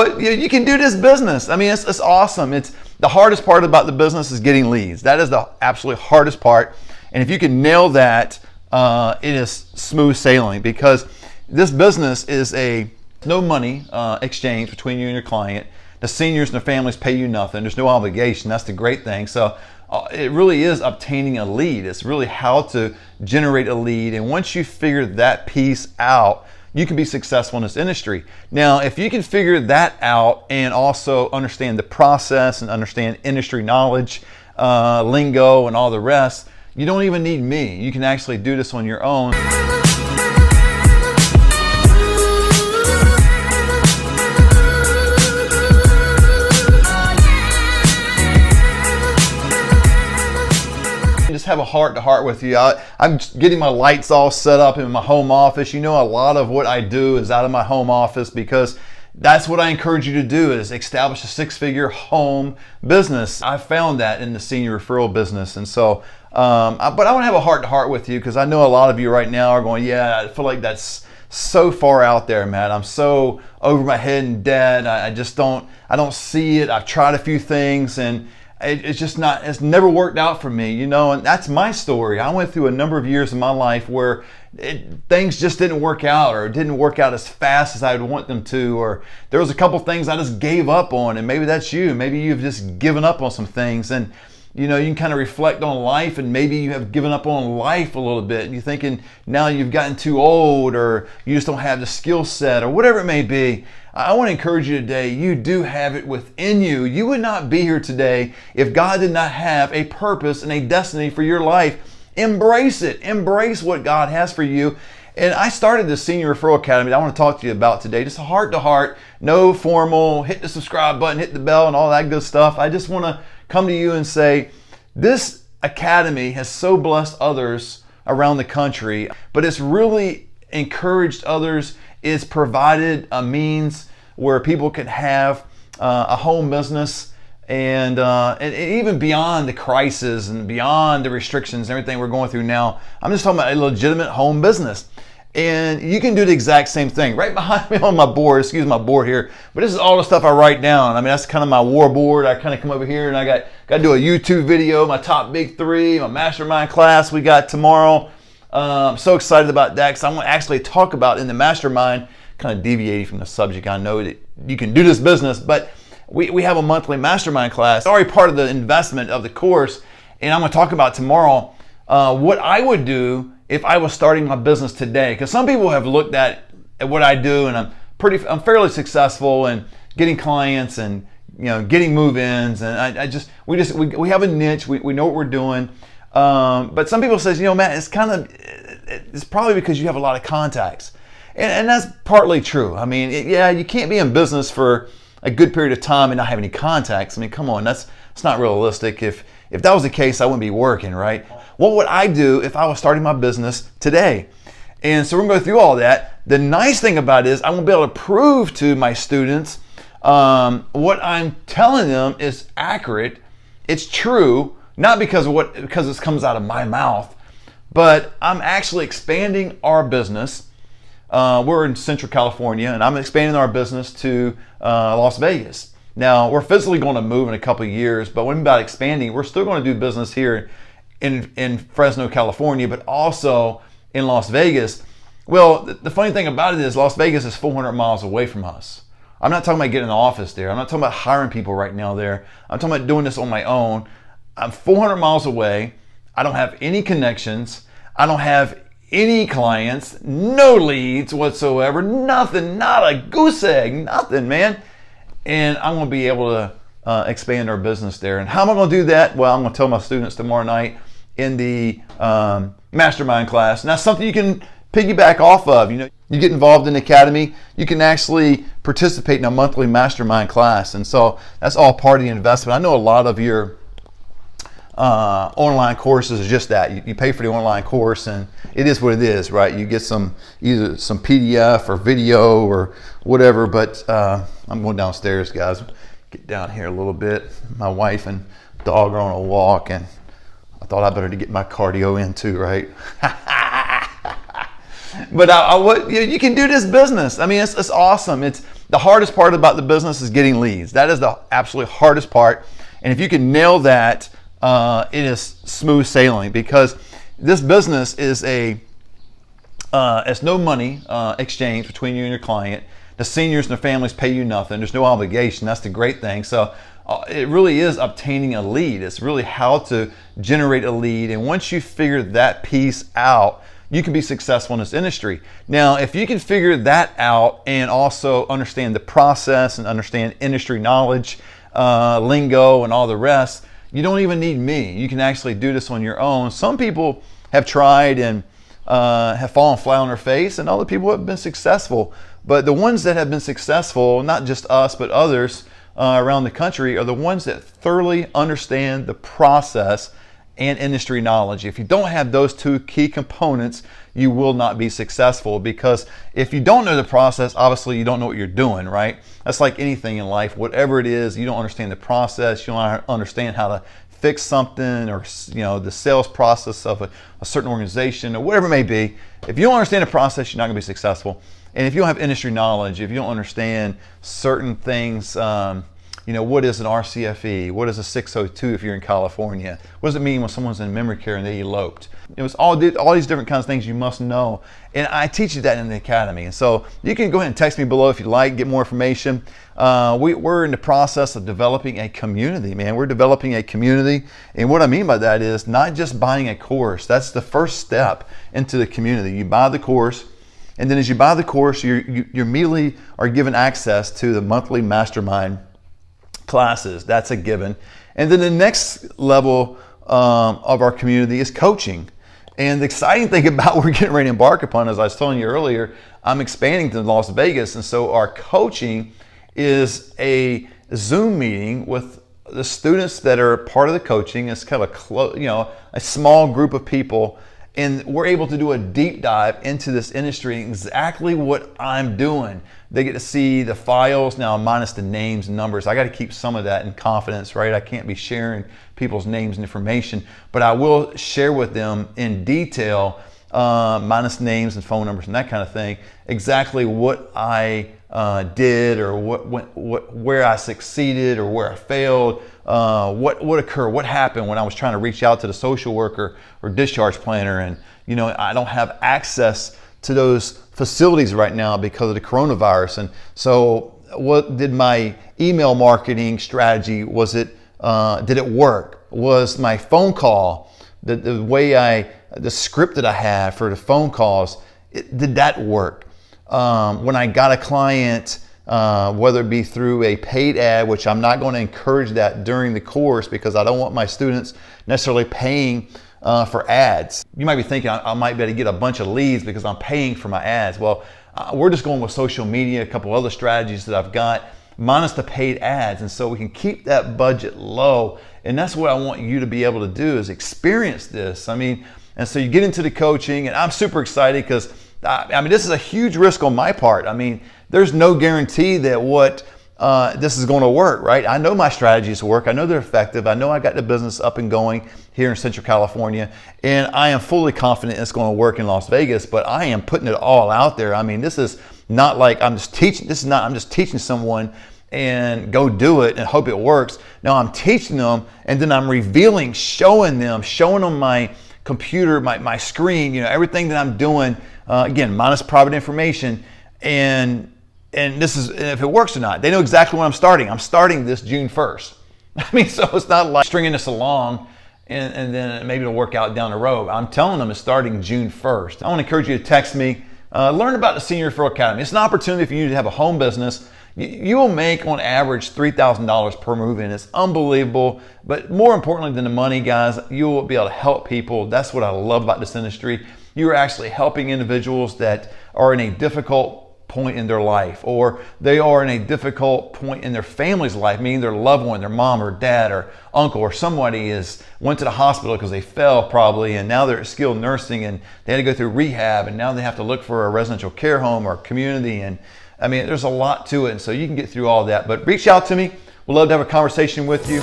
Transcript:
But you can do this business. I mean, it's awesome. It's the hardest part about the business is getting leads. That is the absolute hardest part. And if you can nail that, it is smooth sailing, because this business is a no money exchange between you and your client. The seniors and their families pay you nothing. There's no obligation. That's the great thing. So it really is obtaining a lead. It's really how to generate a lead. And once you figure that piece out, you can be successful in this industry. Now, if you can figure that out and also understand the process and understand industry knowledge, lingo, and all the rest, you don't even need me. You can actually do this on your own. Just have a heart-to-heart with you. I'm just getting my lights all set up in my home office. You know, a lot of what I do is out of my home office, because that's what I encourage you to do, is establish a six-figure home business. I found that in the senior referral business. And so, but I want to have a heart-to-heart with you, because I know a lot of you right now are going, yeah, I feel like that's so far out there, Matt. I'm so over my head and dead. I don't see it. I've tried a few things, and it's just not, it's never worked out for me, you know, and that's my story. I went through a number of years in my life where things just didn't work out, or didn't work out as fast as I would want them to, or there was a couple things I just gave up on. And maybe that's you. Maybe you've just given up on some things, and you know, you can kind of reflect on life, and maybe you have given up on life a little bit, and you're thinking now you've gotten too old, or you just don't have the skill set, or whatever it may be. I want to encourage you today, you do have it within you. You would not be here today if God did not have a purpose and a destiny for your life. Embrace it. Embrace what God has for you. And I started the Senior Referral Academy that I want to talk to you about today. Just a heart-to-heart, no formal, hit the subscribe button, hit the bell, and all that good stuff. I just want to come to you and say, this academy has so blessed others around the country, but it's really encouraged others. It's provided a means where people can have a home business, and even beyond the crisis and beyond the restrictions and everything we're going through now. I'm just talking about a legitimate home business. And you can do the exact same thing. Right behind me on my board, excuse my board here, but this is all the stuff I write down. I mean, that's kind of my war board. I kind of come over here and I got to do a YouTube video, my top big three, my mastermind class we got tomorrow. I'm so excited about that, because I'm going to actually talk about in the mastermind, kind of deviating from the subject. I know that you can do this business, but we have a monthly mastermind class. It's already part of the investment of the course, and I'm going to talk about tomorrow what I would do if I was starting my business today. Because some people have looked at what I do, and I'm fairly successful in getting clients and, you know, getting move-ins, and we have a niche. We know what we're doing. But some people says, you know, Matt, it's probably because you have a lot of contacts, and that's partly true. I mean, you can't be in business for a good period of time and not have any contacts. I mean, come on, it's not realistic. If that was the case, I wouldn't be working, right? What would I do if I was starting my business today? And so we're gonna go through all that. The nice thing about it is I'm gonna be able to prove to my students what I'm telling them is accurate. It's true. Not because it comes out of my mouth, but I'm actually expanding our business. We're in Central California, and I'm expanding our business to Las Vegas. Now, we're physically going to move in a couple of years, but when about expanding, we're still going to do business here in Fresno, California, but also in Las Vegas. Well, the funny thing about it is Las Vegas is 400 miles away from us. I'm not talking about getting an office there. I'm not talking about hiring people right now there. I'm talking about doing this on my own. I'm 400 miles away. I don't have any connections. I don't have any clients, no leads whatsoever, nothing, not a goose egg, nothing, man. And I'm going to be able to expand our business there. And how am I going to do that? Well, I'm going to tell my students tomorrow night in the mastermind class. Now, something you can piggyback off of. You know, you get involved in the academy, you can actually participate in a monthly mastermind class. And so that's all part of the investment. I know a lot of your online courses is just that. You pay for the online course, and it is what it is, right? You get either some PDF or video or whatever. But I'm going downstairs, guys. Get down here a little bit. My wife and dog are on a walk, and I thought I better get my cardio in too, right? But you can do this business. I mean, it's awesome. The hardest part about the business is getting leads. That is the absolute hardest part. And if you can nail that, it is smooth sailing, because this business is it's no money exchange between you and your client. The seniors and their families pay you nothing. There's no obligation. That's the great thing. So it really is obtaining a lead. It's really how to generate a lead. And once you figure that piece out, you can be successful in this industry. Now, if you can figure that out and also understand the process and understand industry knowledge, lingo, and all the rest, you don't even need me. You can actually do this on your own. Some people have tried and have fallen flat on their face, and other people have been successful. But the ones that have been successful, not just us, but others around the country, are the ones that thoroughly understand the process and industry knowledge. If you don't have those two key components, you will not be successful, because if you don't know the process, obviously you don't know what you're doing, right? That's like anything in life. Whatever it is, you don't understand the process, you don't understand how to fix something, or the sales process of a certain organization, or whatever it may be. If you don't understand the process, you're not going to be successful. And if you don't have industry knowledge, if you don't understand certain things, what is an RCFE? What is a 602 if you're in California? What does it mean when someone's in memory care and they eloped? It was all these different kinds of things you must know. And I teach you that in the academy. And so you can go ahead and text me below if you'd like, get more information. We're in the process of developing a community, man. We're developing a community. And what I mean by that is not just buying a course. That's the first step into the community. You buy the course. And then as you buy the course, you immediately are given access to the monthly mastermind classes. That's a given. And then the next level of our community is coaching. And the exciting thing about what we're getting ready to embark upon, as I was telling you earlier, I'm expanding to Las Vegas. And so our coaching is a Zoom meeting with the students that are part of the coaching. It's kind of a small group of people. And we're able to do a deep dive into this industry, exactly what I'm doing. They get to see the files now, minus the names and numbers. I got to keep some of that in confidence, right? I can't be sharing people's names and information, but I will share with them in detail, minus names and phone numbers and that kind of thing, exactly what I did, or where I succeeded or where I failed, what occurred, what happened when I was trying to reach out to the social worker or discharge planner, and I don't have access to those facilities right now because of the coronavirus. And so what did my email marketing strategy, did it work? Was my phone call, the script that I had for the phone calls, did that work? When I got a client, whether it be through a paid ad, which I'm not going to encourage that during the course, because I don't want my students necessarily paying for ads. You might be thinking I might be able to get a bunch of leads because I'm paying for my ads. Well, we're just going with social media, a couple other strategies that I've got, minus the paid ads. And so we can keep that budget low. And that's what I want you to be able to do, is experience this. And so you get into the coaching, and I'm super excited because this is a huge risk on my part. There's no guarantee that this is going to work, right? I know my strategies work. I know they're effective. I know I got the business up and going here in Central California, and I am fully confident it's going to work in Las Vegas, but I am putting it all out there. This is not like I'm just teaching. I'm just teaching someone and go do it and hope it works. No, I'm teaching them, and then I'm revealing, showing them my computer, my screen, everything that I'm doing, again, minus private information, and this is if it works or not. They know exactly when I'm starting. I'm starting this June 1st. So it's not like stringing this along and then maybe it'll work out down the road. I'm telling them it's starting June 1st. I want to encourage you to text me, learn about the Senior Referral Academy. It's an opportunity for you to have a home business. You will make on average $3,000 per move-in. It's unbelievable. But more importantly than the money, guys, you will be able to help people. That's what I love about this industry. You are actually helping individuals that are in a difficult point in their life, or they are in a difficult point in their family's life, meaning their loved one, their mom or dad or uncle or somebody went to the hospital because they fell probably, and now they're at skilled nursing and they had to go through rehab, and now they have to look for a residential care home or community. And there's a lot to it, and so you can get through all that. But reach out to me. We'd love to have a conversation with you.